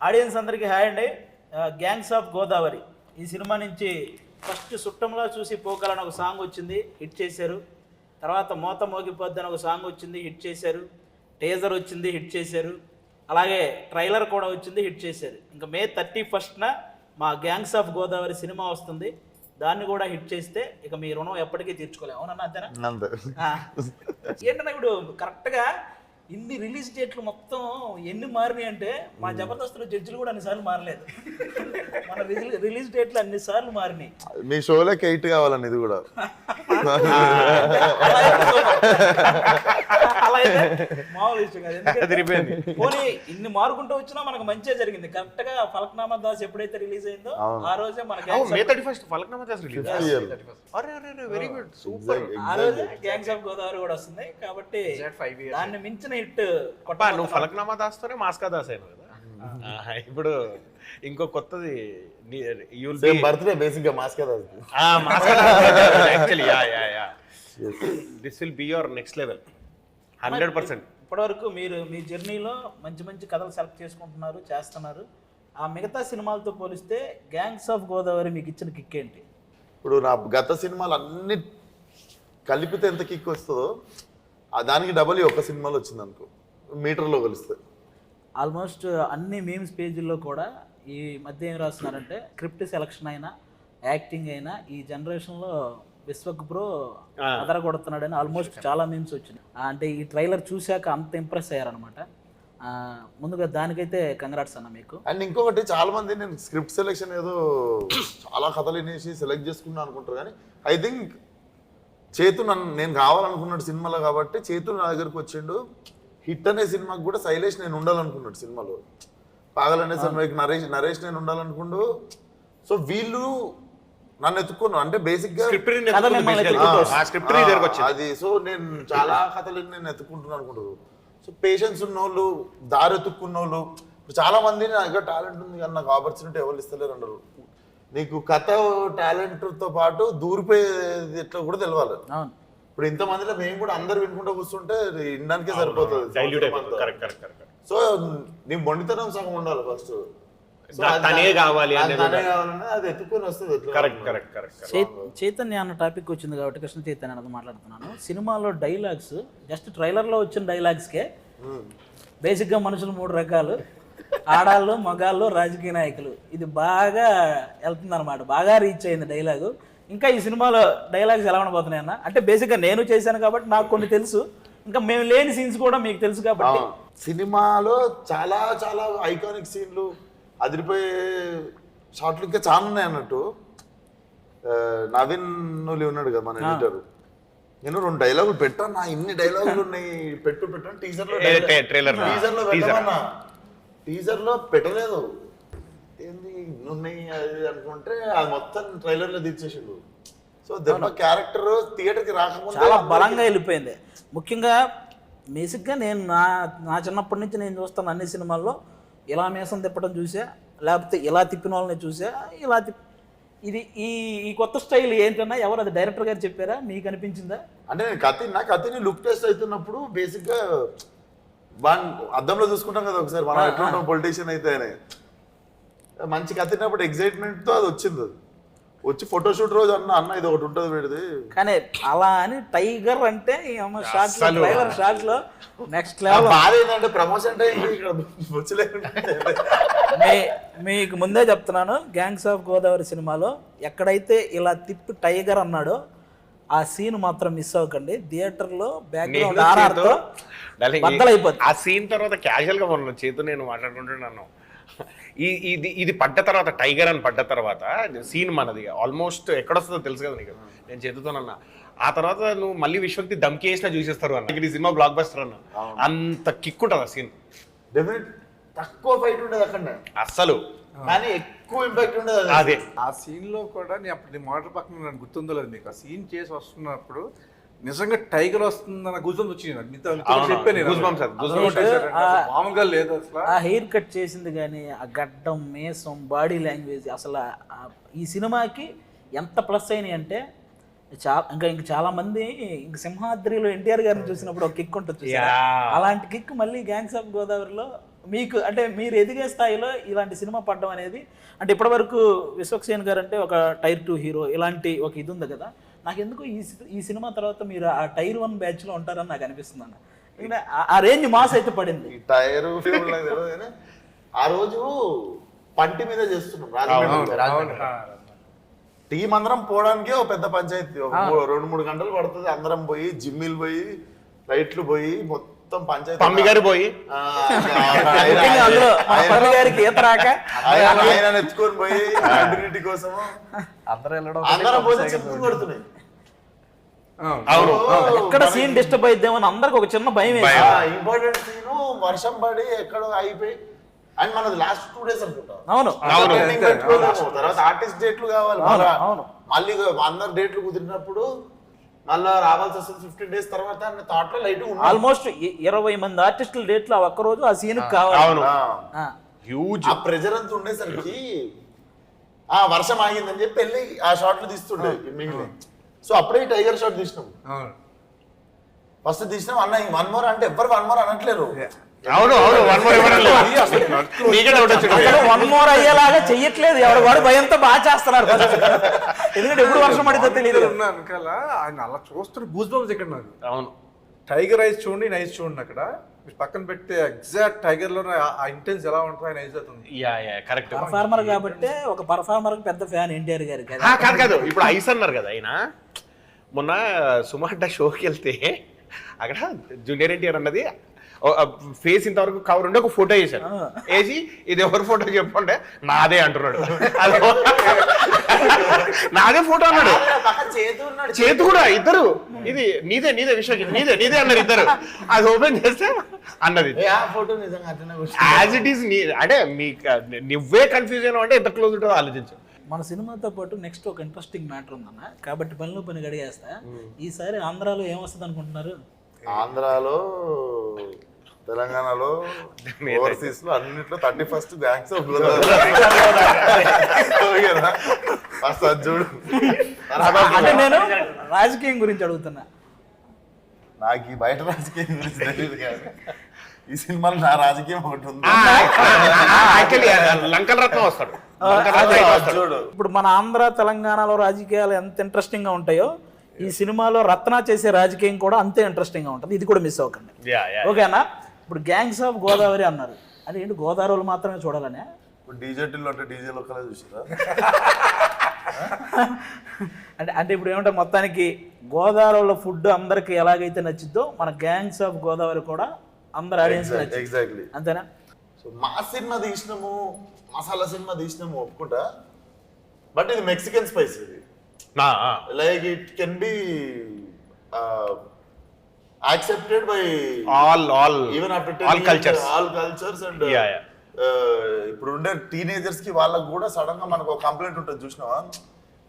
Audience అందరికీ hi అండి. Gangs of Godavari ఈ సినిమా నుంచి ఫస్ట్ సుట్టంలో చూసి పోకాలని ఒక సాంగ్ వచ్చింది, హిట్ చేశారు. తర్వాత మోత మోగిపోద్ది అని ఒక సాంగ్ వచ్చింది, హిట్ చేశారు. టేజర్ వచ్చింది, హిట్ చేశారు. అలాగే ట్రైలర్ కూడా వచ్చింది, హిట్ చేశారు. ఇంకా May 31న మా గ్యాంగ్స్ ఆఫ్ గోదావరి సినిమా వస్తుంది, దాన్ని కూడా హిట్ చేస్తే ఇక మీ రుణం ఎప్పటికీ తీర్చుకోలేము. అవునన్నా అంతేనా? ఏంటన్నా ఇప్పుడు కరెక్ట్గా ఇన్ని రిలీజ్ డేట్లు మొత్తం ఎన్ని మారినాయి అంటే మా జబర్దస్త్లో జడ్జిలు కూడా అన్నిసార్లు మారలేదు. మన రిలీజ్ డేట్లు అన్నిసార్లు మారినాయి. మీ షోలోకి 8 కావాలని ఇది కూడా అలా అయితే మామూలు విషయం కాదు. పోనీ ఇన్ని మారుకుంటూ వచ్చినా మనకు మంచిగా జరిగింది. కరెక్ట్ గా ఫలక్నామా దాస్ ఎప్పుడైతే రిలీజ్ అయిందో ఆ రోజే మన May 31st Falaknuma Das release. Very good, super. ఆ రోజే గ్యాంగ్స్ ఆఫ్ గోదావరి కూడా వస్తుంది కాబట్టి దాన్ని మించిన హిట్ నువ్వు ఫలక్నామా దాస్తోనే మాస్కా దాస్ అయినా కదా. ఇప్పుడు ఇంకో కొత్తది బర్త్డే బేసిక్ గా మాస్క్ కదా actually this will be your next level 100%. ఇప్పటివరకు మీరు మీ జర్నీలో మంచి మంచి కథలు సెలెక్ట్ చేసుకుంటున్నారు, చేస్తున్నారు. ఆ మిగతా సినిమాలతో పోలిస్తే గ్యాంగ్స్ ఆఫ్ గోదావరి మీకు ఇచ్చిన కిక్ ఏంటి? ఇప్పుడు నా గత సినిమాలు అన్ని కలిపితే ఎంత కిక్ వస్తుందో దానికి డబల్ ఒక సినిమాలో వచ్చింది అనుకో, మీటర్లో కలిస్తే. ఆల్మోస్ట్ అన్ని మీమ్స్ పేజీల్లో కూడా ఈ మధ్య ఏం రాస్తున్నారంటే స్క్రిప్ట్ సెలక్షన్ అయినా యాక్టింగ్ అయినా ఈ జనరేషన్లో విశ్వక్ బ్రో అదరగొడుతున్నాడని ఆల్మోస్ట్ చాలా మీమ్స్ వచ్చినాయి. అంటే ఈ ట్రైలర్ చూశాక అంత ఇంప్రెస్ అయ్యారనమాట. ముందుగా దానికైతే కంగ్రాట్స్ అన్న మీకు. అండ్ ఇంకొకటి చాలా మంది నేను స్క్రిప్ట్ సెలెక్షన్ ఏదో చాలా కథలు వినేసి సెలెక్ట్ చేసుకున్నా అనుకుంటారు, కానీ ఐ థింక్ చేతు నేను కావాలనుకున్నాడు సినిమాలో కాబట్టి చేతు నా దగ్గరకు వచ్చిండు. హిట్ అనే సినిమాకి కూడా శైలేష్ నేను ఉండాలనుకున్నాడు సినిమాలో, పాగలనే సినిమాకి నరేష్ నేను ఉండాలనుకుండు. సో వీళ్ళు నన్ను ఎత్తుకున్నాను అంటే బేసిక్ గా అది. సో నేను చాలా కథలు నేను ఎత్తుకుంటున్నాను అనుకుంటారు. సో పేషెన్స్ ఉన్న వాళ్ళు, దారి ఎత్తుక్కున్న వాళ్ళు. ఇప్పుడు చాలా మంది నా దగ్గర టాలెంట్ ఉంది కానీ నాకు ఆపర్చునిటీ ఎవరు ఇస్తలేరు అన్నారు. నీకు కథ టాలెంట్ తో పాటు దూరిపోయేది ఎట్లా కూడా తెలవాలి. ఇప్పుడు ఇంతమందిలో మేము కూడా అందరు వినుకుంటూ కూర్చుంటే వినడానికే సరిపోతుంది. సో నీ మొండితనం సగం ఉండాలి ఫస్ట్, అది ఎత్తుకొని వస్తుంది. చైతన్య అన్న టాపిక్ వచ్చింది కాబట్టి కృష్ణ చైతన్య అన్నది మాట్లాడుతున్నాను. సినిమాలో డైలాగ్స్ జస్ట్ ట్రైలర్లో వచ్చిన డైలాగ్స్కే బేసిక్గా మనుషులు 3 రకాలు, ఆడాళ్ళు, మగాళ్ళు, రాజకీయ నాయకులు. ఇది బాగా వెళ్తుంది అనమాట, బాగా రీచ్ అయింది డైలాగు. ఇంకా ఈ సినిమాలో డైలాగ్స్ ఎలా ఉండబోతున్నాయి అన్న? అంటే బేసిక్గా నేను చేశాను కాబట్టి నాకు కొన్ని తెలుసు, ఇంకా మేము లేని సీన్స్ కూడా మీకు తెలుసు కాబట్టి. సినిమాలో చాలా చాలా ఐకానిక్ సీన్లు, అదిరిపోయే షార్ట్లు ఇంకా చాలా ఉన్నాయి అన్నట్టు. నవీన్ నులి ఉన్నాడు కదా మన ఎడిటర్, నేను 2 డైలాగులు పెట్టాను. నా ఇన్ని డైలాగులు ఉన్నాయి, పెట్టాను టీజర్లో పెట్టలేదు. ఏంది ఇన్నున్నాయి అది అనుకుంటే అది మొత్తం ట్రైలర్లో దించేసిండు. సో దెబ్బ క్యారెక్టర్ థియేటర్కి రాకముందు చాలా బలంగా వెళ్ళిపోయింది. ముఖ్యంగా బేసిక్గా నేను నా చిన్నప్పటి నుంచి నేను చూస్తాను అన్ని సినిమాల్లో ఇలా మీసం తిప్పడం చూసా, లేకపోతే ఇలా తిప్పిన వాళ్ళని చూసా, ఇలా ఇది ఈ కొత్త స్టైల్ ఏంటన్నా ఎవరు అది డైరెక్టర్ గారు చెప్పారా, మీకు అనిపించిందా? అంటే నేను కత్తిని లుక్ టెస్ట్ అవుతున్నప్పుడు బేసిక్గా అద్దంలో చూసుకుంటాం కదా ఒకసారి మనం ఎట్లా ఉంటాం పొలిటీషియన్ అయితే అని. మంచి కత్తినప్పుడు ఎగ్జైట్మెంట్తో అది వచ్చింది. అది వచ్చి ఫోటోషూట్ రోజు అన్న ఇది ఒకటి ఉంటుంది పెడితే. కానీ అలా అని టైగర్ అంటే షార్ట్ లో నెక్స్ట్ లెవెల్. బాధ ఏంటంటే ప్రమోషన్ టైం మీకు ముందే చెప్తున్నాను, గ్యాంగ్స్ ఆఫ్ గోదావరి సినిమాలో ఎక్కడైతే ఇలా తిప్పి టైగర్ అన్నాడో ఆ సీన్ మాత్రం మిస్ అవ్వకండి. థియేటర్లో బ్యాక్గ్రౌండ్ ఆర్ఆర్తో బద్దలైపోతుంది. ఆ సీన్ తర్వాత క్యాజువల్ గా మనం చేతు నేను మాట్లాడుకుంటున్నాను. ఇది పడ్డ తర్వాత, టైగర్ అని పడ్డ తర్వాత సీన్ మనది ఆల్మోస్ట్ ఎక్కడొస్తుందో తెలుసు కదా నీకు, నేను చేతుతోనన్నా. ఆ తర్వాత నువ్వు మళ్ళీ విశ్వక్తి దమ్కి వేసినా చూసేస్తారు అన్న. ఈ సినిమా బ్లాక్ బస్టర్ అన్న, అంత కిక్ ఉంటుంది ఆ సీన్. డెఫినెట్ తక్కువ ఫైట్ ఉండదు అక్కడ అస్సలు, కానీ ఎక్కువ ఇంపాక్ట్ ఉండదు. అదే ఆ సీన్ లో కూడా నేను అప్పుడు నీ మోటార్ పక్కన నాకు గుర్తుందో లేదు మీకు, ఆ సీన్ చేసి వస్తున్నప్పుడు నిజంగా టైగర్ వస్తుందన్న గుజం వచ్చింది. మామూలుగా లేదు అసలు. ఆ హెయిర్ కట్ చేసింది కానీ ఆ గడ్డం, మేసం, బాడీ లాంగ్వేజ్ అసలు ఈ సినిమాకి ఎంత ప్లస్ అయినాయి అంటే ఇంకా చాలా మంది ఇంక సింహాద్రిలో ఎన్టీఆర్ గారిని చూసినప్పుడు ఒక కిక్ ఉంటుంది, అలాంటి కిక్ మళ్ళీ గ్యాంగ్స్ ఆఫ్ గోదావరిలో మీకు అంటే మీరు ఎదిగే స్థాయిలో ఇలాంటి సినిమా పడడం అనేది అంటే ఇప్పటివరకు విశ్వక్సేన్ గారు అంటే ఒక టైర్ 2 హీరో ఇలాంటి ఒక ఇది ఉంది కదా, నాకు ఎందుకు ఈ సినిమా తర్వాత మీరు ఆ టైర్ 1 బ్యాచ్లో ఉంటారని నాకు అనిపిస్తుంది అన్న. ఎందుకంటే ఆ రేంజ్ మాస్ అయితే పడింది. ఈ టైర్ ఆ రోజు పంటి మీద చేస్తున్నాం రాజమండ్రి. టీం అందరం పోవడానికే ఒక పెద్ద పంచాయతీ, 2-3 గంటలు పడుతుంది. అందరం పోయి జిమ్మిల్ పోయి లైట్లు పోయి మొత్తం పంచాయతీ పమ్మి గారు పోయి ఆయన ఎత్తుకొని పోయి కంటిన్యూటీ కోసము అందరం పోయి చెప్పులు కొడుతున్నాయి. ఎక్కడ సీన్ డిస్టర్బ్ అయిద్దామో అందరికి ఒక చిన్న భయం. ఇంపార్టెంట్ సీన్ వర్షం పడి ఎక్కడో అయిపోయి అండ్ మనది లాస్ట్ 2 days అనుకుంటా. అవును తర్వాత ఆర్టిస్ట్ డేట్లు కావాలి, మళ్ళీ అందరు డేట్లు కుదిరినప్పుడు మళ్ళా రావాల్సి వస్తుంది 15 days తర్వాత థాట్ లో లైట్. ఆల్మోస్ట్ 20 మంది ఆర్టిస్టుల డేట్లు ఒక్క రోజు ఆ సీన్ కావాలి. హ్యూజ్ ఆ ప్రెజర్ అంతా ఉండేసరికి ఆ వర్షం ఆగిందని చెప్పి వెళ్ళి ఆ షాట్లు తీస్తుండే మిగిలిన. సో అప్పుడే టైగర్ షాట్ తీసినాం. ఫస్ట్ తీసినాం అన్న 1 more అంటే ఎవ్వరు 1 more అనట్లేరు. అవును అవును 1 more అసలు 1 more అయ్యేలాగా చెయ్యట్లేదు ఎవరు, వాడు భయంతో బాగా చేస్తున్నారు. ఎందుకంటే ఎప్పుడు వర్షం పడితే తెలియదు. ఆయన అలా చూస్తుంటే గూస్ బంప్స్ ఇక్కడ నాకు. అవును టైగర్ ఐస్ చూడండి, ఆయన ఐస్ చూడండి. అక్కడ మీరు పక్కన పెడితే ఎగ్జాక్ట్ టైగర్ లో ఆ ఇంటెన్స్ ఎలా ఉంటుందో ఆయన ఐస్ అవుతుంది. కరెక్ట్. పర్ఫార్మర్ కాబట్టి ఒక పర్ఫార్మర్ పెద్ద ఫ్యాన్ ఎన్టీఆర్ గారి. కాదు కాదు ఇప్పుడు ఐస్ అన్నారు కదా ఆయన. మొన్న సుమార్ట షోకి వెళ్తే అక్కడ జూనియర్ ఎన్టీఆర్ అన్నది ఫేస్ ఇంతవరకు కవర్ ఉండి ఒక ఫోటో వేసారు. వేసి ఇది ఎవరి ఫోటో చెప్పంటే నాదే అంటున్నాడు. నాదే ఫోటో అన్నాడు. చేతు కూడా ఇద్దరు ఇది నీదే నీదే విశ్వకి నీదే నీదే అన్నారు ఇద్దరు. అది ఓపెన్ చేస్తే అన్నది యాజ్ ఇట్ ఈస్. అంటే నువ్వే కన్ఫ్యూజ్ అయినా అంటే ఎంత క్లోజ్ ఉంటుందో ఆలోచించు. మన సినిమాతో పాటు నెక్స్ట్ ఒక ఇంట్రెస్టింగ్ మ్యాటర్ ఉందన్న, కాబట్టి పనిలో పని గడిగేస్తా. ఈసారి ఆంధ్రాలో ఏమొస్తుంది అనుకుంటున్నారు? ఆంధ్రాలో తెలంగాణలో ఓవర్సీస్ లో అన్నిట్లో 31st గ్యాంగ్స్ ఆఫ్ చూడు. అంటే నేను రాజకీయం గురించి అడుగుతున్నా. నాకు ఈ బయట రాజకీయం గురించి తెలియదు కానీ ఈ సినిమాలో నా రాజకీయం ఒకటి ఉంది. లంకల రత్నం వస్తాడు. ఇప్పుడు మన ఆంధ్ర తెలంగాణలో రాజకీయాలు ఎంత ఇంట్రెస్టింగ్ గా ఉంటాయో ఈ సినిమాలో రత్న చేసే రాజకీయం కూడా అంతే ఇంట్రెస్టింగ్ గా ఉంటుంది. ఇది కూడా మిస్ అవ్వకండి, ఓకేనా? ఇప్పుడు గ్యాంగ్స్ ఆఫ్ గోదావరి అన్నారు, అది ఏంటి గోదావరిలో మాత్రమే చూడాలనే? ఇప్పుడు డీజేటీలో అంటే డీజేలు ఒక్కలే చూసారా? అంటే ఇప్పుడు ఏమంటే మొత్తానికి గోదావరిలో ఫుడ్ అందరికి ఎలాగైతే నచ్చిద్దో మన గ్యాంగ్స్ ఆఫ్ గోదావరి కూడా అందరు ఆడియన్స్ ఎగ్జాక్ట్లీ అంతేనా? సో మా సినిమా తీసినాము, మసాలా సినిమా తీసినాము ఒప్పుకుంటా, బట్ ఇది మెక్సికన్ స్పైస్. ఇది like it can be accepted by all even after all cultures and ఇప్పుడు ఉండే టీనేజర్స్ కి వాళ్ళకి కూడా సడన్ గా మనకు ఒక కంప్లైంట్ ఉంటుంది చూసినావా,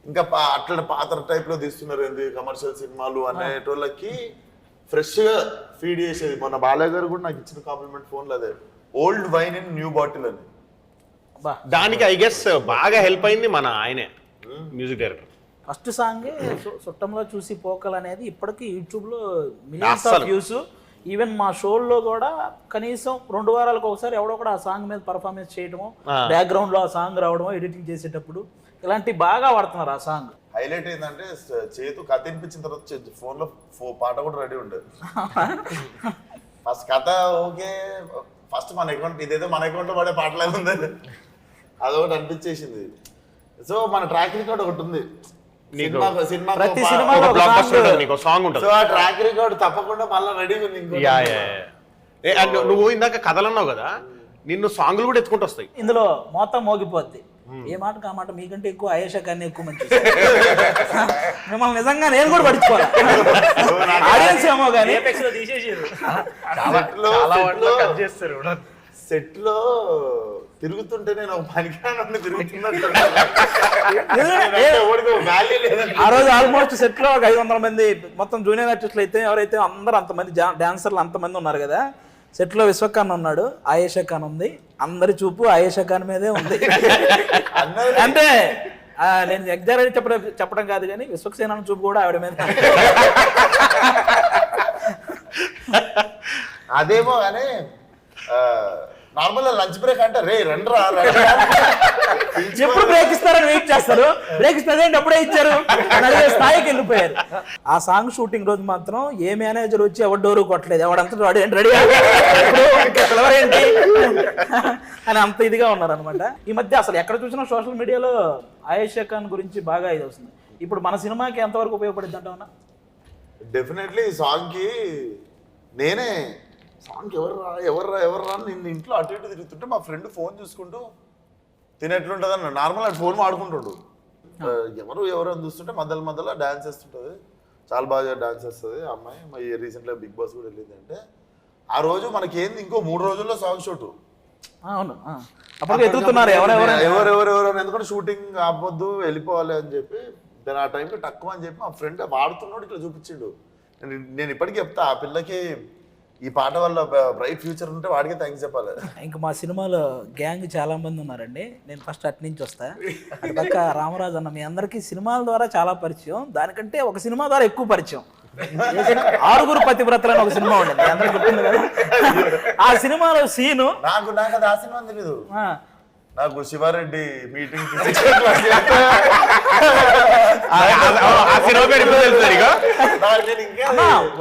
ఇంకా అట్లా పాత టైప్ లో తీస్తున్నారు ఏంది కమర్షియల్ సినిమాలు అనేటోళ్ళకి ఫ్రెష్ గా ఫీడ్ చేసేది. మన బాలయ్య గారు కూడా నాకు ఇచ్చిన కాంప్లిమెంట్ ఫోన్ లో అదే, old wine in new bottle అని. దానికి ఐ గెస్ బాగా హెల్ప్ అయింది మన ఆయనే మ్యూజిక్ డైరెక్టర్. ఫస్ట్ సాంగ్ చుట్టంలో చూసి పోకల్ అనేది ఇప్పటికీ యూట్యూబ్లో మిలియన్స్ ఆఫ్ వ్యూస్. ఈవెన్ మా షోల్లో కూడా కనీసం 2 వారాలకు ఒకసారి ఎవడో కూడా ఆ సాంగ్ మీద పర్ఫార్మెన్స్ చేయడము, బ్యాక్గ్రౌండ్లో ఆ సాంగ్ రావడము, ఎడిటింగ్ చేసేటప్పుడు ఇలాంటివి బాగా వాడుతున్నారు. ఆ సాంగ్ హైలైట్ ఏంటంటే చేతు కథ వినిపించిన తర్వాత ఫోన్ లో పాట కూడా రెడీ ఉండేది. ఫస్ట్ కథ ఓకే, ఫస్ట్ మన అకౌంట్ ఇదేదో మన అకౌంట్ లో పడే పాటలాగా ఉంది, అదొకటి అనిపించేసింది. సో మన ట్రాక్ రికార్డ్ ఒకటి ఉంది, ప్రతి సినిమాలో సాంగ్ ఉంటుంది. సో ఆ ట్రాక్ రికార్డ్ తప్పకుండా మళ్ళీ రెడీగా ఉంది. నువ్వు ఇందాక కథలు అన్నావు కదా, నిన్ను సాంగ్లు కూడా ఎత్తుకుంటూ వస్తాయి. ఇందులో మొత్తం మోగిపోద్ది. ఏ మాటకు ఆ మాట మీకంటే ఎక్కువ ఆయేషా కానీ ఎక్కువ మంచి మిమ్మల్ని నిజంగా నేను కూడా పడుచుకోవాలి. ఆడియన్స్ ఏమో కానీ సెట్ లో తిరుగుతుంటే నేను ఒక పనికిరాని తిరుగుతున్నట్టు. ఆ రోజు ఆల్మోస్ట్ సెట్ లో ఒక 500 మంది మొత్తం జూనియర్ ఆర్టిస్టులు అయితే ఎవరైతే అందరూ అంతమంది డాన్సర్లు అంతమంది ఉన్నారు కదా. సెట్ లో విశ్వఖాన్ ఉన్నాడు, ఆయేషా ఖాన్ ఉంది, అందరి చూపు ఆయేషా ఖాన్ మీదే ఉంది. అంటే నేను ఎగ్జాక్ట్ చెప్పడం కాదు కానీ విశ్వక్సేన చూపు కూడా ఆవిడ మీద. అదేమో కానీ నార్మల్ లంచ్ బ్రేక్ అంటే రే రండ్రా ఎప్పుడు బ్రేక్ ఇస్తారని వెయిట్ చేస్తారు. బ్రేక్ ఇస్తారంటే అప్పుడే ఇచ్చారు అని అడిగే స్థాయికి వెళ్ళిపోయారు. ఆ సాంగ్ షూటింగ్ రోజు మాత్రం ఏ మేనేజర్ వచ్చి ఎవరు డోరు కొట్టలేదు, ఎవడంతా రెడీ ఏంటి అని అంత ఇదిగా ఉన్నారు అనమాట. ఈ మధ్య అసలు ఎక్కడ చూసినా సోషల్ మీడియాలో ఆయేషా ఖాన్ గురించి బాగా ఇది వస్తుంది. ఇప్పుడు మన సినిమాకి ఎంతవరకు ఉపయోగపడింది అంటావునా? డెఫినెట్లీ ఈ సాంగ్కి నేనే సాంగ్ ఎవర్రా నిన్ను ఇంట్లో అటు ఇటు తిరుగుతుంటే మా ఫ్రెండ్ ఫోన్ చూసుకుంటూ తినేట్లుంటుంది అన్న నార్మల్ అది ఫోన్ వాడుకుంటాడు. ఎవరు అని చూస్తుంటే మధ్యలో డాన్స్ చేస్తుంటుంది, చాలా బాగా డాన్స్ చేస్తుంది ఆ అమ్మాయి. రీసెంట్గా బిగ్ బాస్ కూడా వెళ్ళింది. అంటే ఆ రోజు మనకి ఏంది ఇంకో 3 రోజుల్లో సాంగ్ షూట్. అవును, అప్పుడు ఎదుగుతున్నారు ఎవరెవరు ఎందుకంటే షూటింగ్ ఆపొద్దు వెళ్ళిపోవాలి అని చెప్పి దాని ఆ టైంకి తక్కువ అని చెప్పి మా ఫ్రెండ్ వాడుతున్నాడు ఇట్లా చూపించిండు. నేను ఇప్పటికీ చెప్తా ఆ పిల్లకి ఈ పాట వల్ల బ్రైట్ ఫ్యూచర్ ఉంటే వాడికి థ్యాంక్స్ చెప్పాలి. ఇంకా మా సినిమాలో గ్యాంగ్ చాలా మంది ఉన్నారండి. నేను ఫస్ట్ అటు నుంచి వస్తా. పక్క రామరాజు అన్న మీ అందరికీ సినిమాల ద్వారా చాలా పరిచయం, దానికంటే ఒక సినిమా ద్వారా ఎక్కువ పరిచయం. 6 పతివ్రతలని ఒక సినిమా ఉండేది, అందరికి గుర్తుంది కదా. ఆ సినిమాలో సీను నాకు అది ఆ సినిమా తెలీదు. నాకు శివారెడ్డి మీటింగ్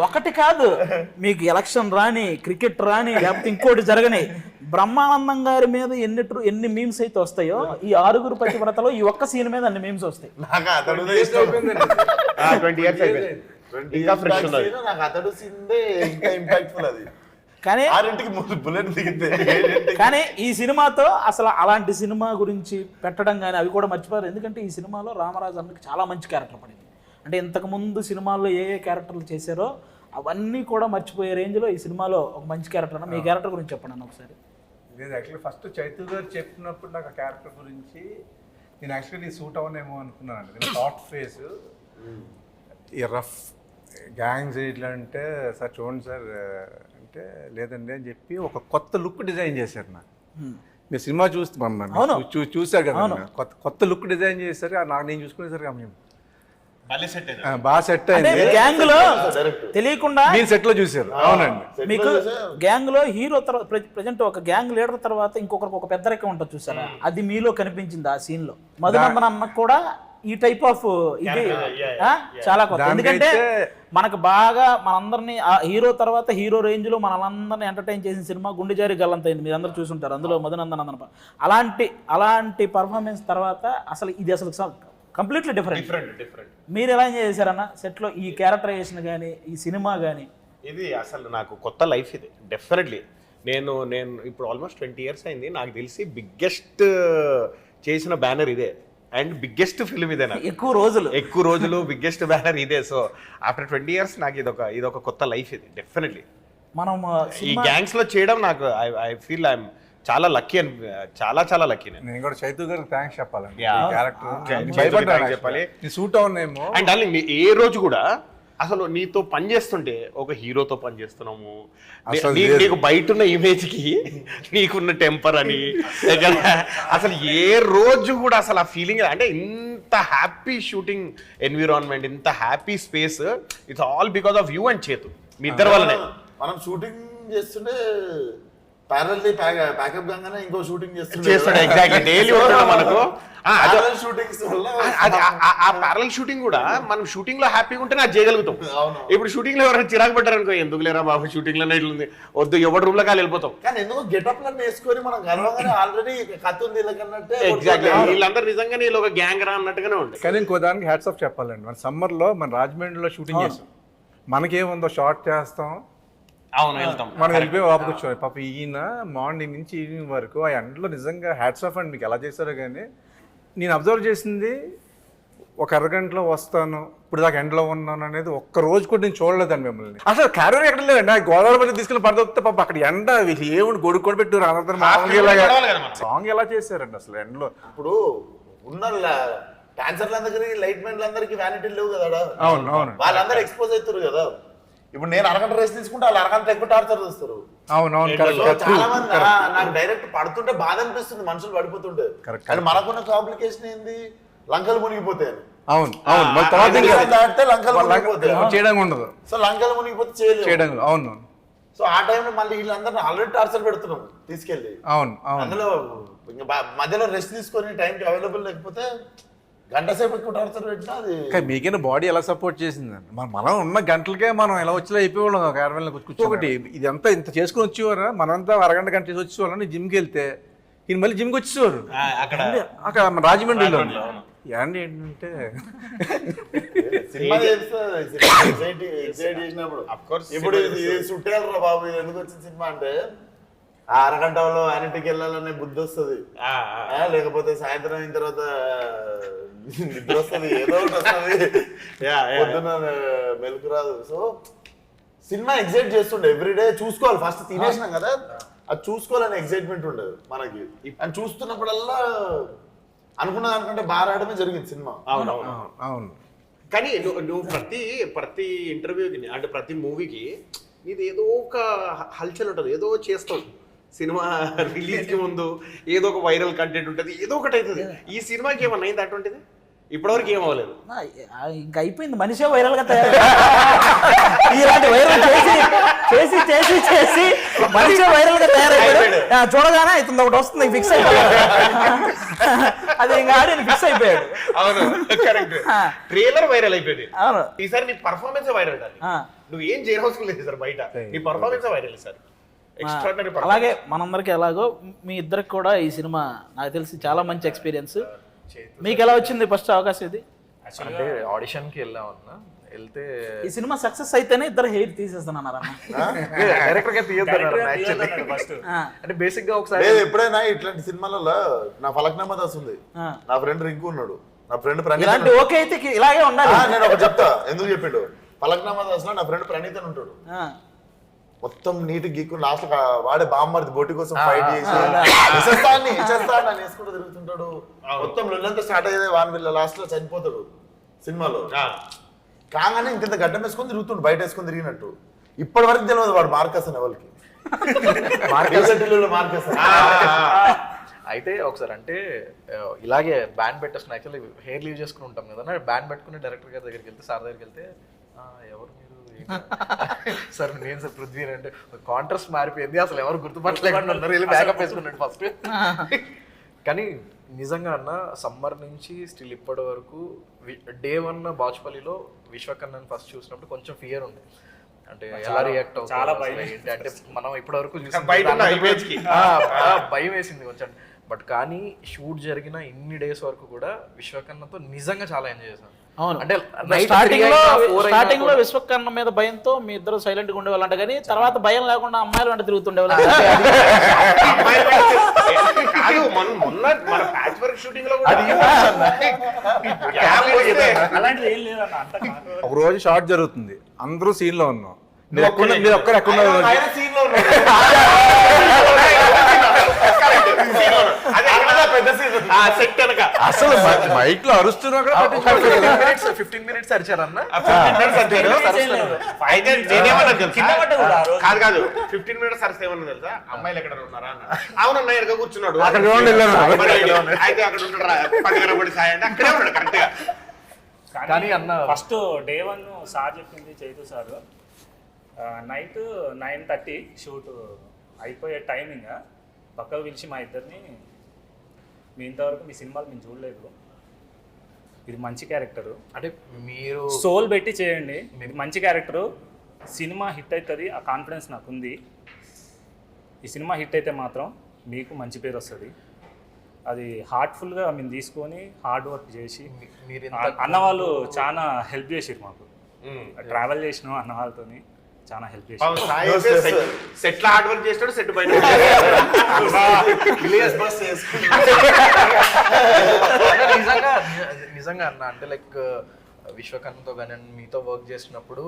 ఒకటి కాదు, మీకు ఎలక్షన్ రాని, క్రికెట్ రాని, లేకపోతే ఇంకోటి జరగని, బ్రహ్మానందం గారి మీద ఎన్ని మీమ్స్ అయితే వస్తాయో ఈ 6 పతివ్రతలో ఈ ఒక్క సీన్ మీద అన్ని మీమ్స్ వస్తాయి. నాకు అతడు 20 years అయిపోయింది. నాకు అతడు సిందే ఇంకా ఇంపాక్ట్ఫుల్ అది. కానీ బుల్లెట్ దిగితే కానీ ఈ సినిమాతో అసలు అలాంటి సినిమా గురించి పెట్టడం కానీ అవి కూడా మర్చిపోయారు. ఎందుకంటే ఈ సినిమాలో రామరాజు అన్నకి చాలా మంచి క్యారెక్టర్ పడింది. అంటే ఇంతకుముందు సినిమాల్లో ఏ క్యారెక్టర్లు చేశారో అవన్నీ కూడా మర్చిపోయే రేంజ్లో ఈ సినిమాలో ఒక మంచి క్యారెక్టర్ అన్న. మీ క్యారెక్టర్ గురించి చెప్పండి అన్న ఒకసారి. నేను యాక్చువల్లీ ఫస్ట్ చైతు గారు చెప్పినప్పుడు నాకు ఆ క్యారెక్టర్ గురించి నేను యాక్చువల్లీ సూట్ అవనేమో అనుకున్నానండి. నేను థాట్ ఫేస్ ఈ రఫ్ గ్యాంగ్స్ ఇట్లా అంటే సార్ చూడండి సార్ అంటే లేదండి అని చెప్పి ఒక కొత్త లుక్ డిజైన్ చేశారు నాకు. మీరు సినిమా చూసారు కదా, కొత్త లుక్ డిజైన్ చేశారు. నాకు నేను చూసుకునేసరికి బాగా సెట్ అయింది. గ్యాంగ్ లో తెలియకుండా మీరు సెట్ లో చూసారు. అవునండి, మీకు గ్యాంగ్ లో హీరో తర్వాత ప్రెజెంట్ ఒక గ్యాంగ్ లీడర్ తర్వాత ఇంకొకరికి ఒక పెద్దరికం ఉంటుంది చూసారా, అది మీలో కనిపించింది ఆ సీన్ లో. మధునందన్ అన్న కూడా ఈ టైప్ ఆఫ్ ఇది చాలా కొత్త. ఎందుకంటే మనకు బాగా మనందరినీ హీరో తర్వాత హీరో రేంజ్ లో మనలందరినీ ఎంటర్టైన్ చేసిన సినిమా గుండె జారి గల్లంతైంది, మీరు అందరూ చూసుంటారు. అందులో మధునందన్ అన్న అలాంటి పర్ఫార్మెన్స్ తర్వాత అసలు ఇది అసలు కంప్లీట్లీ డిఫరెంట్. మీరు ఎలా ఎంజాయ్ చేశారన్న సెట్లో ఈ క్యారెక్టరైజేషన్ కానీ ఈ సినిమా కానీ? ఇది అసలు నాకు కొత్త లైఫ్ ఇది డెఫినెట్లీ. నేను ఇప్పుడు ఆల్మోస్ట్ 20 years అయింది. నాకు తెలిసి బిగ్గెస్ట్ చేసిన బ్యానర్ ఇదే అండ్ బిగ్గెస్ట్ ఫిల్మ్ ఇదే. నాకు ఎక్కువ రోజులు బిగ్గెస్ట్ బ్యానర్ ఇదే. సో ఆఫ్టర్ 20 years నాకు ఇదొక కొత్త లైఫ్ ఇది డెఫినెట్లీ. మనం ఈ గ్యాంగ్స్ లో చేయడం నాకు ఐ ఫీల్ ఐఎమ్ చాలా లక్కీ అని చాలా లక్కీ. నేను కూడా చైతు గారికి థ్యాంక్స్ చెప్పాలండి. చెప్పాలి సూట్ అవునేమో. అండ్ డార్లింగ్ ఏ రోజు కూడా అసలు నీతో పని చేస్తుంటే ఒక హీరోతో పని చేస్తున్నాము, నీకు బయట ఉన్న ఇమేజ్ కి నీకున్న టెంపర్ అని అసలు ఏ రోజు కూడా అసలు ఆ ఫీలింగ్ అంటే ఇంత హ్యాపీ షూటింగ్ ఎన్విరాన్మెంట్, ఇంత happy space, it's all because of you and చేతు. మీ ఇద్దరు వల్లనే. మనం షూటింగ్ చేస్తుంటే ప్యారల్లీ ప్యాకప్ గానే ఇంకో షూటింగ్ చేస్తాడు. ఎగ్జాక్ట్లీ డైలీ ఉంటాడు మనకు. షూటింగ్స్ వల్ల ఆ ప్యారల్ షూటింగ్ కూడా మనం షూటింగ్ లో హ్యాపీగా ఉంటేనే అది చేయగలుగుతాం. ఇప్పుడు షూటింగ్ లో ఎవరైనా చిరాకు పడ్డారు అనుకో, ఎందుకు లేరా బాబు షూటింగ్ లోనే ఇట్లుంది వద్దు, ఎవరి రూమ్ లో కాలు వెళ్ళిపోతాం. కానీ ఎందుకు గెటప్ లను వేసుకొని మనం గర్వంగానే ఆల్రెడీ కథ ఉంది వీళ్ళకన్నట్టే. ఎగ్జాక్ట్లీ వీళ్ళందరూ నిజంగానే వీళ్ళు ఒక గ్యాంగ్ రా అన్నట్టుగానే ఉంటాయి. కానీ ఇంకో దానికి హ్యాట్స్ ఆఫ్ చెప్పాలండి. మన సమ్మర్ లో మన రాజమండ్రిలో షూటింగ్ చేస్తాం, మనకేముందో షార్ట్ చేస్తాం, అవును వెళ్తాం, మనం వెళ్ళిపోయి వాపసు వచ్చాం. పాప ఈయన మార్నింగ్ నుంచి ఈవినింగ్ వరకు ఆ ఎండలో నిజంగా హ్యాట్స్ ఆఫ్ అండి. మీకు ఎలా చేశారో కానీ నేను అబ్జర్వ్ చేసింది ఒక అరగంటలో వస్తాను, ఇప్పుడు దాకా ఎండలో ఉన్నాను అనేది ఒక్క రోజు కూడా నేను చూడలేదండి మిమ్మల్ని. అసలు క్యారియర్ ఎక్కడ లేదండి. గోదావరి తీసుకుని పడితే పాప అక్కడ ఎండ వీళ్ళు ఏముంది గొడుగు కూడా పెట్టారు. అందరూ సాంగ్ ఎలా చేశారండి అసలు ఎండలో. ఇప్పుడు ఉన్న డాన్సర్లందరికీ లైట్ మెన్లందరికీ వ్యానిటీలు లేవు కదా. అవును, వాళ్ళందరూ ఎక్స్పోజ్ అవుతారు కదా. ఇప్పుడు నేను అరగంట రేస్ తీసుకుంటే వాళ్ళు అరగంట ఎక్కువ టార్చర్ చేస్తారు. అవునవును, చాలా మంది నాకు డైరెక్ట్ పడుతుంటే బాధ అనిపిస్తుంది, మనుషులు పడిపోతుంటే. కానీ మనకున్న కాంప్లికేషన్ ఏంది, లంకలు మునిగిపోతాయి. అవును దాటితే లంకలు మునిగిపోతాయి. చేయడం ఉండదు. సో లంకలు మునిగిపోతే చేయలేదు. అవును. సో సో ఆ టైంలో మళ్ళీ వీళ్ళందరినీ ఆల్రెడీ టార్చర్ పెడుతున్నాం తీసుకెళ్ళి. అవును అవును అందులో ఇంకా మధ్యలో రెస్ట్ తీసుకొని టైంకి అవైలబుల్ లేకపోతే గంట సేపు ఎక్కువ టార్చర్ పెట్టినా అది కానీ మీకైనా బాడీ ఎలా సపోర్ట్ చేసిందండి మనం ఉన్న గంటలకే మనం ఎలా వచ్చేలా అయిపోయేవాళ్ళం క్యారవెన్లో కూర్చోబట్టి ఇదంతా ఇంత చేసుకుని వచ్చేవారా మనంతా అరగంట గంట చేసి వచ్చేవాళ్ళని జిమ్కి వెళ్తే ఈయన మళ్ళీ జిమ్కి వచ్చేవారు అక్కడ రాజమండ్రిలో ఏంటి ఏంటంటే సినిమా ఎగ్జైట్ చేసినప్పుడు ఇప్పుడు ఇది సుట్టేయాలరా బాబు ఇది ఎందుకు వచ్చిన సినిమా అంటే ఆ అరగంటలో ఆయనటికి వెళ్ళాలనే బుద్ధి వస్తుంది, లేకపోతే సాయంత్రం అయిన తర్వాత నిద్ర వస్తుంది, ఏదో ఒకటి వస్తుంది, పొద్దున్న మెలకు రాదు. సో సినిమా ఎగ్జైట్ చేస్తుండే ఎవ్రీడే చూసుకోవాలి. ఫస్ట్ తినేసినాం కదా అది చూసుకోవాలనే ఎగ్జైట్మెంట్ ఉండదు మనకి. అని చూస్తున్నప్పుడల్లా అనుకున్న దానికంటే బాగా రావడమే జరిగింది సినిమా. అవునవును అవును కానీ నువ్వు ప్రతి ఇంటర్వ్యూకి అంటే ప్రతి మూవీకి నీది ఏదో ఒక హల్చల్ ఉంటుంది, ఏదో చేస్తావు. సినిమా రిలీజ్కి ముందు ఏదో ఒక వైరల్ కంటెంట్ ఉంటుంది, ఏదో ఒకటి అవుతుంది. ఈ సినిమాకి ఏమన్నా అయింది అటువంటిది? ఇప్పటివరకు ఏం అవ్వలేదు. ఇంకా అయిపోయింది, మనిషే వైరల్ గా తయారు ఇలాంటి వైరల్ చేసి చేసి చేసి చేసి మనిషే వైరల్ గా తయారైపోయాడు. చూడగానే అవుతుంది ఒకటి వస్తుంది ఫిక్స్ అయిపోయాడు, అది ఇంకా ఆడి ఫిక్స్ అయిపోయాడు. అవును కరెక్ట్. ట్రైలర్ వైరల్ అయిపోయింది. అవును ఈసారి నీ పర్ఫార్మెన్స్ వైరల్ అండి. నువ్వు ఏం చేయవలసిన లేదు సార్, బయట నీ పర్ఫార్మెన్స్ వైరల్ సార్. అలాగే మనందరికి ఎలాగో మీ ఇద్దరికి కూడా ఈ సినిమా నాకు తెలిసి చాలా మంచి ఎక్స్పీరియన్స్. మీకు ఎలా వచ్చింది ఫస్ట్ అవకాశం ఇది? అంటే ఆడిషన్కి వెళ్ళామన్నా, వెళ్తే ఈ సినిమా సక్సెస్ అయితేనే ఇద్దరు హెయిర్ తీసేస్తున్నారన్న. డైరెక్టర్ గా తీయొద్దన్నారు ఫస్ట్. అంటే బేసిక్ గా ఒకసారి ఎప్పుడైనా ఇట్లాంటి సినిమాలలో నా ఫలక్నామా దాస్ ఉంది, నా ఫ్రెండ్ రింకు ఉన్నాడు, నా ఫ్రెండ్ ప్రణీత్. ఇలాంటి ఓకే అయితే ఇలాగే ఉండాలి. నేను ఒకటి చెప్తా ఎందుకు చెప్పిండు. ఫలక్నామా దాస్ లో నా ఫ్రెండ్ ప్రణీత్ అని ఉంటాడు, మొత్తం నీట్ గీక్కు లాస్ట్ వాడే బామ్మర్ది బోటి కోసం ఫైట్ చేసి అని వేసుకుంటూ తిరుగుతుంటాడు. మొత్తం లొల్లంతా స్టార్ట్ అయ్యేది వాన్ వీళ్ళ లాస్ట్ లో చనిపోతాడు సినిమాలో. కాగానే ఇంత గడ్డం వేసుకొని తిరుగుతుండు, బయట వేసుకొని తిరిగినట్టు. ఇప్పటి వరకు తెలియదు వాడు మార్కస్ అని ఎవరికి. మార్కస్ అయితే ఒకసారి అంటే ఇలాగే బ్యాండ్ పెట్టేస్తున్నా, యాక్చువల్లీ హెయిర్ లీవ్ చేసుకుని ఉంటాం కదా, బ్యాండ్ పెట్టుకుని డైరెక్టర్ గారి దగ్గరికి వెళ్తే, సార్ దగ్గరికి వెళ్తే ఎవరు మీరు సార్ నేను సార్ పృథ్వీ అంటే కాంట్రాస్ట్ మారిపోయింది, అసలు ఎవరు గుర్తుపట్టలేకుండా ఉన్నారు, వెళ్ళి బ్యాకప్ వేసుకున్నాడు ఫస్ట్. కానీ నిజంగా అన్న సమ్మర్ నుంచి స్టిల్ ఇప్పటి వరకు డే 1 బాచుపల్లిలో విశ్వకన్నని ఫస్ట్ చూసినప్పుడు కొంచెం ఫియర్ ఉంది, అంటే ఎలా రియాక్ట్ అవుతుంది ఏంటి అంటే మనం ఇప్పటి వరకు భయం వేసింది కొంచెం. బట్ కానీ షూట్ జరిగిన ఇన్ని డేస్ వరకు కూడా విశ్వకన్నతో నిజంగా చాలా ఎంజాయ్ చేశాను. అంటే స్టార్టింగ్ లో విశ్వకర్ణ మీద భయంతో మీ ఇద్దరు సైలెంట్ గా ఉండేవాళ్ళంట, కానీ తర్వాత భయం లేకుండా అమ్మాయిలు వెంట తిరుగుతుండేవాళ్ళు. ఒక రోజు షార్ట్ జరుగుతుంది, అందరూ సీన్ లో ఉన్నాం, మీరు ఒక్కరు ఎక్కడ అసలు మైక్ లో అరుస్తున్నా 15 minutes అరిచారన్న. కాదు 15 minutes అరిస్తే ఏమన్నా తెలుసా, అమ్మాయిలు ఎక్కడ ఉన్నారా అన్న. అవునన్నా ఎక్కడ కూర్చున్నాడు, అయితే అక్కడ ఉంటారా 10 గంటల సాయి అంటే అక్కడే ఉన్నాడు కరెక్ట్ గా. కానీ అన్న ఫస్ట్ డే 1 సార్ చెప్పింది చైతు సార్, నైట్ 9:30 షూట్ అయిపోయే టైమింగ్ పక్కకు పిలిచి మా ఇద్దరిని, మీ ఇంతవరకు మీ సినిమాలు మేము చూడలేదు, ఇది మంచి క్యారెక్టరు అంటే మీరు సోల్ పెట్టి చేయండి, ఇది మంచి క్యారెక్టరు, సినిమా హిట్ అవుతుంది, ఆ కాన్ఫిడెన్స్ నాకు ఉంది. ఈ సినిమా హిట్ అయితే మాత్రం మీకు మంచి పేరు వస్తుంది. అది హార్ట్ఫుల్గా మేము తీసుకొని హార్డ్ వర్క్ చేసి, అన్నవాళ్ళు చాలా హెల్ప్ చేసారు మాకు, ట్రావెల్ చేసినాం అన్న వాళ్ళతోని చాలా హెల్ప్ చేసి. సెట్ లో హార్డ్ వర్క్ చేస్తాడు, సెట్ బయట నిజంగా అన్న అంటే లైక్ విశ్వకర్ణతో కానీ మీతో వర్క్ చేసినప్పుడు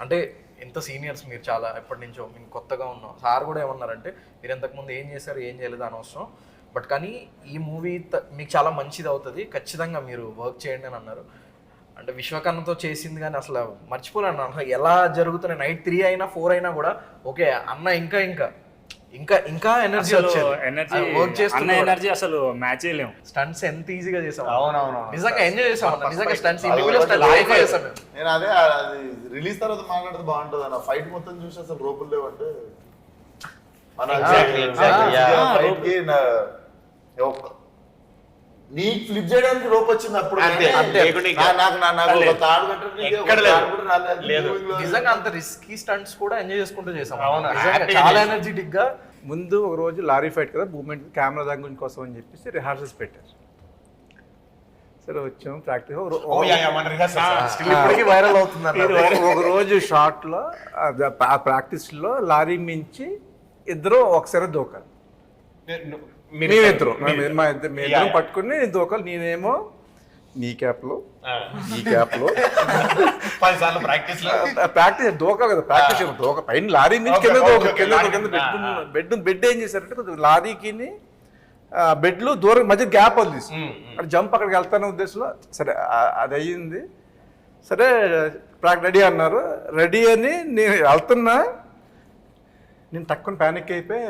అంటే ఎంత సీనియర్స్ మీరు, చాలా ఎప్పటి నుంచో మేము కొత్తగా ఉన్నాం. సార్ కూడా ఏమన్నారంటే మీరు ఇంతకుముందు ఏం చేశారు ఏం చేయలేదు అనవసరం, బట్ కానీ ఈ మూవీ మీకు చాలా మంచిది అవుతుంది, ఖచ్చితంగా మీరు వర్క్ చేయండి అని అన్నారు. అంటే విశ్వకర్ణతో చేసింది కానీ అసలు మర్చిపోలేను అసలు ఎలా జరుగుతున్నాయి. నైట్ 3 అయినా 4 అయినా కూడా ఓకే అన్న ఇంకా ఇంకా ఎనర్జీ అసలు వచ్చేది ఎనర్జీ వర్క్ అన్న చేస్తున్న ఎనర్జీ అసలు మ్యాచ్ చేయలేము. స్టంట్స్ ఎంత ఈజీగా చేసాం. అవునవును. నిజంగా ఎంజాయ్ చేసాం అన్న. నిజంగా స్టంట్స్ అది ఇండివిజువల్ కూడా స్టంట్స్ చేసాం మేము. నేను అదే అది రిలీజ్ తర్వాత మాట్లాడితే బాగుంటుంది అన్న. ఫైట్ మొత్తం చూసి అసలు రూపులు లేవంటే మన Exactly, ఫైట్ కి నీకు ఫ్లిప్ చేయడానికి రోప్ వచ్చింది అప్పుడు. అంతే, కానీ లేకుంటే ఇంకా- నాకు ఒక తాడు కట్టడానికి ఒక ఎక్కడ లేదు. తాడు కూడా రాలేదు. లేదు. Moving లో నిజంగా అంత రిస్కీ స్టంట్స్ కూడా ఎంజాయ్ చేసుకుంటూ చేసాం. అవును, నిజంగా happy చాలా చేసాం. ఎనర్జెటిక్ గా. ముందు ఒక రోజు లారీ ఫైట్ కదా, మూమెంట్ కెమెరా దాని కోసం అని చెప్పేసి రిహార్సల్స్ పెట్టారు. సరే వచ్చాం ప్రాక్టీస్. Oh, yeah, yeah, మన rehearsal. Still ఇప్పటికీ వైరల్ అవుతుంది. ఒక రోజు షార్ట్ లో ఆ ప్రాక్టీస్ లో లారీ మించి ఇద్దరు ఒకసారి దూకాలి. మేమిద్దరం Yeah. పట్టుకుని దూకాలి. నేనేమో నీ క్యాప్ లో ఆ. ఈ క్యాప్ లో 10 సార్లు ప్రాక్టీస్ లో ప్రాక్టీస్ దూకాలి కదా, ప్రాక్టీస్ దూక పైన లారీ నుంచి కింద Okay, దూక okay, కింద లారీ. కింద బెడ్ ఏం చేశారంటే కొంచెం లారీకి బెడ్లు దూరం మధ్య గ్యాప్ వదిలేసి అక్కడ జంప్ అక్కడికి వెళ్తానే ఉద్దేశంలో సరే అది అయ్యింది. సరే రెడీ అన్నారు. రెడీ అని నేను వెళ్తున్నా, నేను తక్కువ ప్యానిక్ అయిపోయి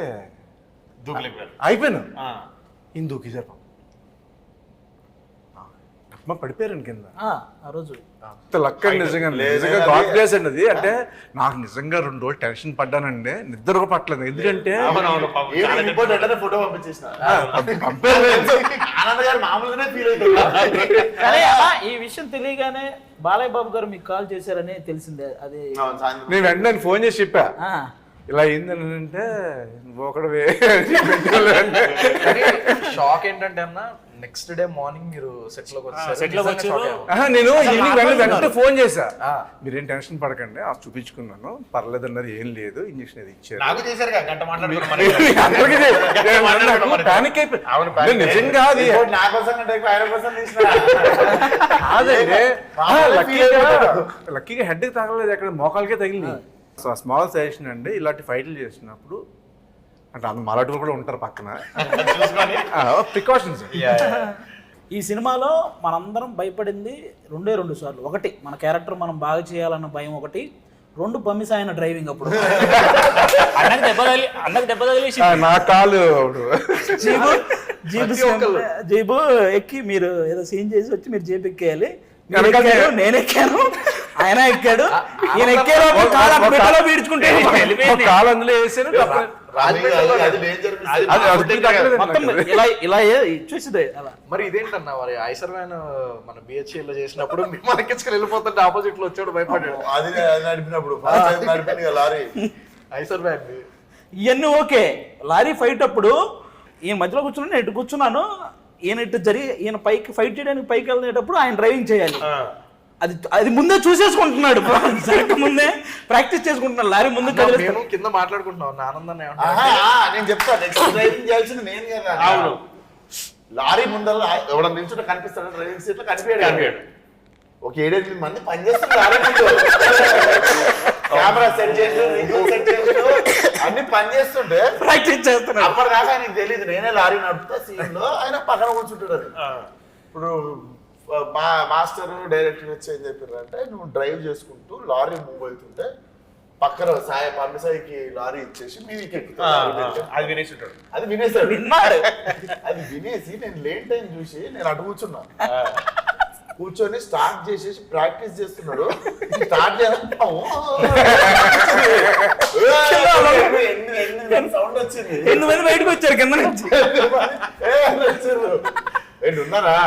దూకలేపారు. అయిపోయాను. ఈయన దూకేశారు. అమ్మ పడిపోయారండి కింద. ఆ రోజు లక్ అండి నిజంగా. లేదు, నిజంగా అది- గాడ్ గ్రేస్ అండి అది. అంటే నాకు నిజంగా 2 రోజులు టెన్షన్ పడ్డానండి, నిద్ర కూడా పట్టలేదు. ఎందుకంటే అవునవును, పాపం ఏమి చాలా ఇంపార్టెంట్ అంటే ఫోటో పంపించేసిన. పంపేయలేదు. ఆనంద్ గారు మామూలుగానే ఫీల్ అవుతుంది. కానీ ఈ విషయం తెలియగానే బాలయ్య బాబు గారు మీకు కాల్ చేశారని తెలిసిందే. అది నేను వెంటనే ఫోన్ చేసి చెప్పా ఆ, ఇలా అయిందని అంటే నువ్వు ఒకడు షాక్ ఏంటంటే అన్న, నెక్స్ట్ డే మార్నింగ్ మీరు సెట్ లోకి వచ్చారు. set లోకి వచ్చారు. నేను ఈవినింగ్ వెంటనే ఫోన్ చేశా. మీరేం టెన్షన్ పడకండి, ఆ చూపించుకున్నాను, పర్లేదు అన్నారు, ఏం లేదు, ఇంజక్షన్ అది ఇచ్చారు. నాకు చేశారు కదా, గంట మాట్లాడుకున్నాం ప్యానిక్ అయిపోయి. అవును, panic నేను నిజంగా అది నా కోసం కంటే ఎక్కువ ఆయన కోసం తీసిన. కాదండి. మామూలుగా లక్కీగా హెడ్ కి తగలేదు, అక్కడ మోకాలకే తగిలింది. స్మాల్ సజెషన్ అండి, ఇలాంటి ఫైట్లు చేసినప్పుడు అంటే అంత మలాటి కూడా ఉంటారు పక్కన, చూసుకొని ప్రికాషన్స్. ఈ సినిమాలో మనందరం భయపడింది 2 సార్లు. ఒకటి మన క్యారెక్టర్ మనం బాగా చేయాలన్న భయం, ఒకటి 2 పమ్మిస్ ఆయన డ్రైవింగ్ అప్పుడు అన్నకు దెబ్బ తగిలేసి నా కాలు జీబు ఎక్కి మీరు ఏదో సీన్ చేసి వచ్చి మీరు జీప్ ఎక్కేయాలి. వెనకాల నేను ఎక్కాను, ఆయన ఎక్కాడు, ఈయన ఎక్కాడు, పీడ్చుకుంటే కాలు అందులో వేసాను. అది danger miss. మొత్తం ఇలా చూసిదే అలా. మరి ఇదేంటన్నా మరి ఐసర్ వ్యాన్ మన బిహెచ్ఎల్ లో చేసినప్పుడు మనకిచ్చుకొని వెళ్ళిపోతుంటే ఆపోజిట్ లో వచ్చాడు భయపడ్డాడు. అది నడిపినప్పుడు నడిపాను కదా లారీ. ఐసర్ వ్యాన్ ఇవన్నీ ఓకే. లారీ ఫైట్ అప్పుడు ఈయన మధ్యలో కూర్చున్నాను, నేను ఇటు కూర్చున్నాను, ఈయన ఇటు ఈయన పైకి ఫైట్ చేయడానికి పైకి వెళ్ళేటప్పుడు ఆయన డ్రైవింగ్ చేయాలి. అది ముందే చూసేసుకుంటున్నాడు, ముందే ప్రాక్టీస్ చేసుకుంటున్నాడు. లారీ ముందు మేము కింద మాట్లాడుకుంటున్నాం ఆనందాన్ని. నేను చెప్తా, నెక్స్ట్ డ్రైవింగ్ చేయాల్సింది నేను కదా. అవును, లారీ ముందర ఎవడన్నా నిల్చుంటే కనిపిస్తాడు, డ్రైవింగ్ సీట్ లో కనిపించాడు. ఒక 7-8 మంది పనిచేస్తున్నారు లారీ ముందు. కెమెరా సెట్ చేసి అన్ని పని చేస్తుంటే ప్రాక్టీస్ చేస్తున్నాడు. అప్పటిదాకా ఆయనకు తెలియదు నేనే లారీ నడుపుతా సీన్ లో, ఆయన పక్కన కూర్చుంటాడు. అది ఇప్పుడు మా మాస్టర్ డైరెక్టర్ వచ్చి ఏం చెప్పారంటే, నువ్వు డ్రైవ్ చేసుకుంటూ లారీ మూవ్ అవుతుంటే పక్కన పంపిసాయికి లారీ ఇచ్చేసి మీదికి ఎక్కుతాడు. అది వినేసి ఉంటాడు. అది వినేసాడు. విన్నాడు. అది వినేసి నేను లేట్ టైం చూసి నేను అటు కూర్చున్నా. కూర్చొని స్టార్ట్ చేసేసి ప్రాక్టీస్ చేస్తున్నాడు. స్టార్ట్ సౌండ్ వచ్చింది. 8 మంది బయటకు వచ్చారు కింద నుంచి. ఉన్నారా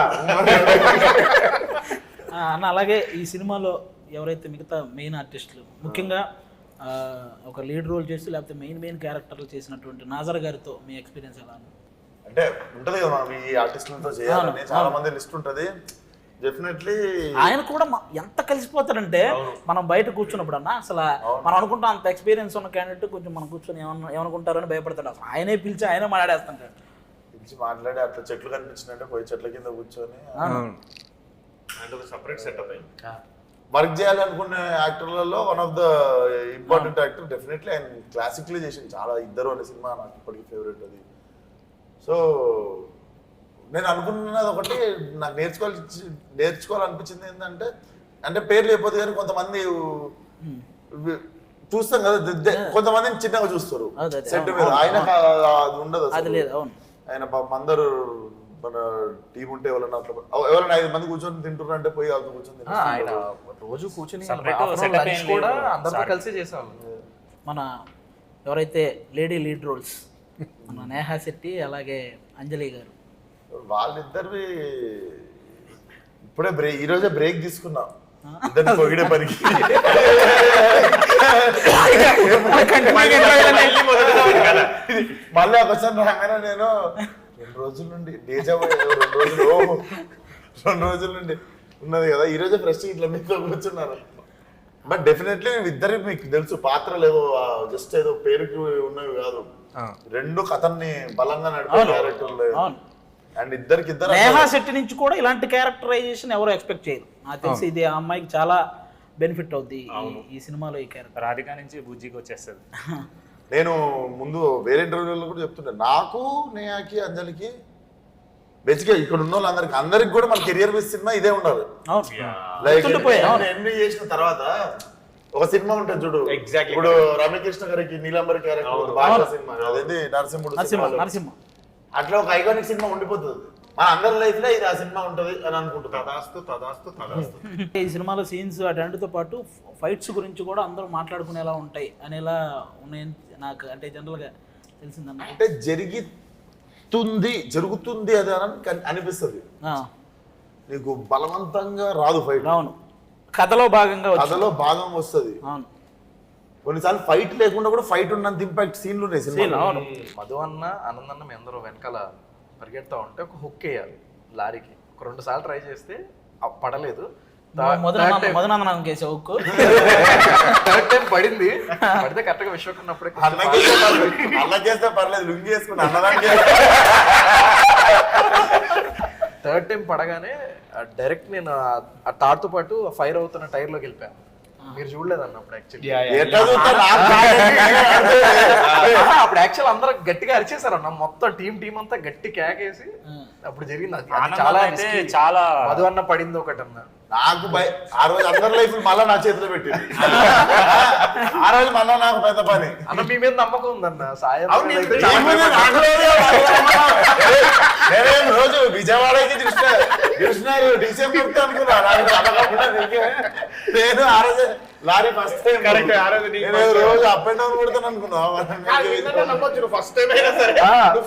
అన్న, అలాగే ఈ సినిమాలో ఎవరైతే మిగతా మెయిన్ ఆర్టిస్టులు, ముఖ్యంగా ఒక లీడ్ రోల్ చేసి లేకపోతే మెయిన్ క్యారెక్టర్లు చేసినటువంటి నాజర్ గారితో మీ ఎక్స్పీరియన్స్ ఎలా ఉంది? అంటే ఉంటది కదా మనం ఈ ఆర్టిస్టులతో చేయాలని చాలా మంది లిస్ట్ ఉంటది. డెఫినెట్లీ ఆయన కూడా ఎంత కలిసిపోతాడంటే, మనం బయట కూర్చున్నప్పుడు అన్న అసలు మనం అనుకుంటాం అంత ఎక్స్పీరియన్స్ ఉన్న క్యాండిడేట్ కొంచెం మనం కూర్చొని ఏమనుకుంటారని భయపడతాడు. అసలు ఆయనే పిలిచి ఆయనే మాట్లాడేస్తుంటాడు. పిలిచి మాట్లాడి అట్లా చెట్లు కనిపించినట్టే పోయి చెట్ల కింద కూర్చొని అంటే ఒక సపరేట్ సెటప్ అయింది. వర్క్ చేయాలనుకునే యాక్టర్లలో one of the important actor. Definitely ఆయన క్లాసిక్లీ చేసింది చాలా. ఇద్దరు అనే సినిమా నాకు ఇప్పటికీ ఫేవరెట్ అది. సో నేను అనుకున్నది ఒకటి, నాకు నేర్చుకోవాలనిపించింది ఏంటంటే, అంటే పేర్లు అయిపోతే కానీ కొంతమంది చూస్తాం కదా కొంతమందిని చిన్నగా చూస్తారు అదే, అదే, సెట్ మీద. ఆయన అది ఉండదు అది అసలు. లేదు. అవును, ఆయన పాపం అందరూ మన టీం ఉంటే ఎవరైనా అట్లా ఎవరైనా 5 మంది కూర్చొని తింటున్నారు అంటే పోయి వాళ్ళతో కూర్చొని ఆయన తింటారు. రోజు కూర్చుని Separate setup లంచ్ ఏం కూడా లేదు. అందరితో కలిసి చేసేవాళ్ళు. మన ఎవరైతే లేడీ లీడ్ రోల్స్ మన నేహా శెట్టి అలాగే అంజలి గారు, వాళ్ళిద్దరివి ఇప్పుడే ఈ రోజే బ్రేక్ తీసుకున్నాం ఇద్దరిని పొగిడే పనికి. మళ్ళీ ఒకసారి రాగానే నేను 2 రోజుల నుండి డేజా 2 రోజుల నుండి ఉన్నది కదా, ఈ రోజే ఫ్రెష్ ఇట్లా మీతో కూర్చున్నారు. బట్ డెఫినెట్లీ ఇద్దరు మీకు తెలుసు పాత్రలు ఏదో జస్ట్ ఏదో పేరుకి ఉన్నవి కాదు, 2 కథల్ని బలంగా నడిపే క్యారెక్టర్లు. అవును. అండ్ ఇద్దరు నేహా శెట్టి నుంచి కూడా ఇలాంటి క్యారెక్టరైజేషన్ ఎవరు ఎక్స్పెక్ట్ చేయరు. నాకు తెలిసి ఇది ఆ అమ్మాయికి చాలా బెనిఫిట్ అవుద్ది ఈ సినిమాలో ఈ క్యారెక్టర్. రాధిక నుంచి బుజ్జికి వచ్చేస్తుంది. నేను ముందు వేరే ఇంటర్వ్యూలో కూడా చెప్తుంటే నాకు నేహాకి అంజలికి బేసిక్గా ఇక్కడ ఉన్న వాళ్ళందరికి కూడా మన కెరియర్ బేస్ సినిమా ఇదే ఉండాలి. అవును, లైక్ గుర్తుండిపోయాయి. అవును. ఎంబీ చేసిన తర్వాత ఒక సినిమా ఉంటుంది చూడు, Exactly. ఇప్పుడు రమ్యకృష్ణ గారికి నీలంబరి క్యారెక్టర్ బాగా సినిమా అదేంటి నరసింహుడు సినిమాలో. నరసింహ అట్లా ఒక ఐకానిక్ సినిమా ఉండిపోతుంది మన అందరి లైఫ్ లో, ఇది ఆ సినిమా ఉంటది అని అనుకుంటున్నాను. ఈ సినిమాలో సీన్స్ అటన్నిటితో పాటు ఫైట్స్ గురించి కూడా అందరూ మాట్లాడుకునేలా ఉంటాయి అనేలా ఉన్నాయని నాకు అంటే జనరల్గా తెలిసిందన్న. అంటే జరుగుతుంది అది అని అనిపిస్తుంది, నీకు బలవంతంగా రాదు ఫైట్. అవును, కథలో భాగంగా కథలో భాగం వస్తుంది. అవును, కొన్నిసార్లు ఫైట్ లేకుండా కూడా ఫైట్ ఉన్నంత ఇంపాక్ట్ సీన్లు ఉన్నాయి సినిమా. అవును. మధు అన్న ఆనందన్న మీ అందరూ వెనకాల పరిగెడతా ఉంటే ఒక హుక్ వేయాలి లారీకి. ఒక 2 సార్లు ట్రై చేస్తే పడలేదు. మధునందనం కేసు ఒక్కు థర్డ్ టైం పడింది. పడితే కరెక్ట్ గా విశ్వకున్నప్పుడే అన్నకేస్తే పర్లేదు, లుంగి వేసుకుని అన్నదానికి. థర్డ్ టైం పడగానే డైరెక్ట్ నేను ఆ తాడుతో పాటు ఫైర్ అవుతున్న టైర్ లోకి వెళ్ళిపోయాను. మీరు చూడలేదు అన్నప్పుడు యాక్చువల్లీ. అప్పుడు యాక్చువల్ అందరూ గట్టిగా అరిచేసారు అన్న, మొత్తం టీం అంతా గట్టి కేకేసి అప్పుడు జరిగింది. అది చాలా అయితే చాలా మధు అన్న పడింది ఒకటి అన్న. నాకు ఆ రోజు అందరి లైఫ్ మళ్ళా నా చేతిలో పెట్టింది. ఆ రోజు మళ్ళా నాకు పెద్ద పని. అన్న మీ మీద నమ్మకం ఉందన్న. సాయం రోజు విజయవాడకి చూసినారు డిసెంబర్ అనుకున్నా. నేను ఆ రోజు లారీ ఫస్ట్ టైం రోజు అప్ అండ్ డౌన్ కొడతాను అనుకున్నా. నమ్మొచ్చు, ఫస్ట్ టైం అయినా సరే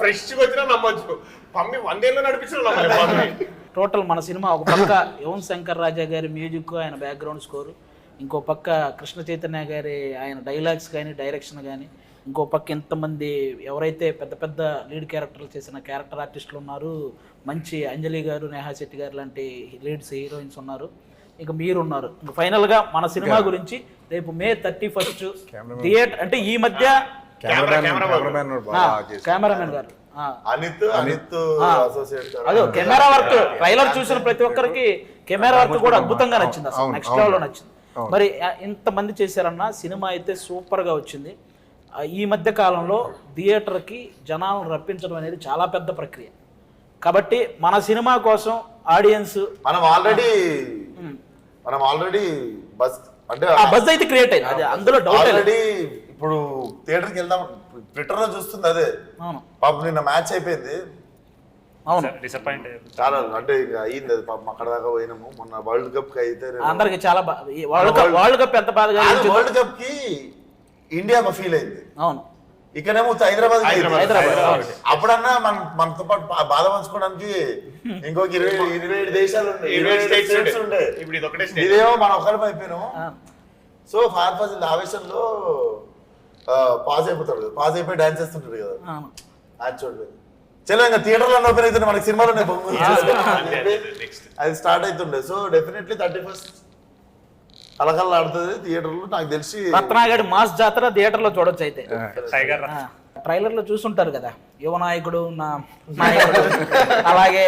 ఫ్రెష్ వచ్చినా నమ్మొచ్చు. పంపి 100 ఏళ్ళు నడిపించిన. టోటల్ మన సినిమా ఒక పక్క యువన్ శంకర్ రాజా గారి మ్యూజిక్, ఆయన బ్యాక్గ్రౌండ్ స్కోరు, ఇంకో పక్క కృష్ణ చైతన్య గారి ఆయన డైలాగ్స్ కానీ డైరెక్షన్ కానీ, ఇంకో పక్క ఇంతమంది ఎవరైతే పెద్ద పెద్ద లీడ్ క్యారెక్టర్లు చేసిన క్యారెక్టర్ ఆర్టిస్టులు ఉన్నారు, మంచి అంజలి గారు, నేహా శెట్టి గారు లాంటి లీడ్స్ హీరోయిన్స్ ఉన్నారు, ఇక మీరు ఉన్నారు. ఇంక ఫైనల్గా మన సినిమా గురించి రేపు May 31 థియేటర్ అంటే ఈ మధ్య కెమెరామెన్ గారు అనిత్ అసోసియేట్ అదే కెమెరా వర్క్ ట్రైలర్ చూసిన ప్రతి ఒక్కరికి కెమెరా వర్క్ కూడా అద్భుతంగా నచ్చింది, అసలు నెక్స్ట్ లెవెల్లో నచ్చింది. మరి ఇంతమంది చేశారన్న సినిమా అయితే సూపర్గా వచ్చింది. ఈ మధ్య కాలంలో థియేటర్కి జనాలను రప్పించడం అనేది చాలా పెద్ద ప్రక్రియ. కాబట్టి మన సినిమా కోసం ఆడియన్స్ మనం ఆల్రెడీ బస్ అంటే బజ్ అయితే క్రియేట్ అయింది, అది అందులో డౌట్ ఆల్రెడీ. ఇప్పుడు థియేటర్కి వెళ్దాం ట్విట్టర్ లో చూస్తుంది అదే. అవును, పాపం నిన్న మ్యాచ్ అయిపోయింది. అవును, డిసప్పాయింట్ చాలా అంటే ఇంకా అయింది అది పాపం. అక్కడ దాకా పోయినాము. మొన్న వరల్డ్ కప్ కి అయితే అందరికి చాలా వరల్డ్ కప్ ఎంత బాధగా వరల్డ్ కప్ కి ఇండియా ఫీల్ అయింది. అవును, ఇక్కడేమో హైదరాబాద్. అప్పుడన్నా మనతో పాటు బాధ పంచుకోవడానికి ఇంకొక 27 దేశాలు ఉండే. ఇదేమో మనం ఒక్కరి అయిపోయినాము. సో ఫార్ ఫాజిల్ ఆవేశంలో పాజ్ అయిపోతాడు, పాజ్ అయిపోయి డాన్స్ చేస్తుంటాడు కదా. అది చూడలేదు. చలో ఇంకా థియేటర్లో ఓపెన్ అవుతుండే మనకి సినిమాలోనే అది స్టార్ట్ అవుతుండే. సో డెఫినెట్లీ 31 కలకల్లా ఆడుతుంది థియేటర్లో. నాకు తెలిసి రత్నాగడి మాస్ జాతర థియేటర్లో చూడొచ్చు. అయితే టైగర్ ట్రైలర్లో చూసుంటారు కదా, యువ నాయకుడు నా నాయకుడు అలాగే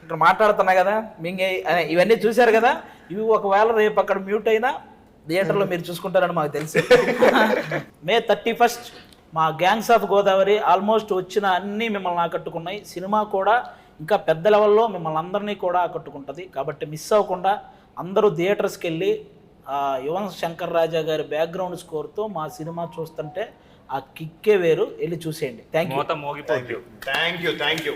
ఇక్కడ మాట్లాడుతున్నా కదా మింగే ఇవన్నీ చూశారు కదా. ఇవి ఒకవేళ రేపు అక్కడ మ్యూట్ అయినా థియేటర్లో మీరు చూసుకుంటారని మాకు తెలుసు. May 31 మా గ్యాంగ్స్ ఆఫ్ గోదావరి ఆల్మోస్ట్ వచ్చిన అన్నీ మిమ్మల్ని ఆకట్టుకున్నాయి. సినిమా కూడా ఇంకా పెద్ద లెవెల్లో మిమ్మల్ని అందరినీ కూడా ఆకట్టుకుంటుంది. కాబట్టి మిస్ అవ్వకుండా అందరూ థియేటర్స్కి వెళ్ళి యువన్ శంకర్ రాజా గారి బ్యాక్గ్రౌండ్ స్కోర్తో మా సినిమా చూస్తుంటే ఆ కిక్కే వేరు, వెళ్ళి చూసేయండి. Thank you. మోత మోగిపోద్ది. Thank you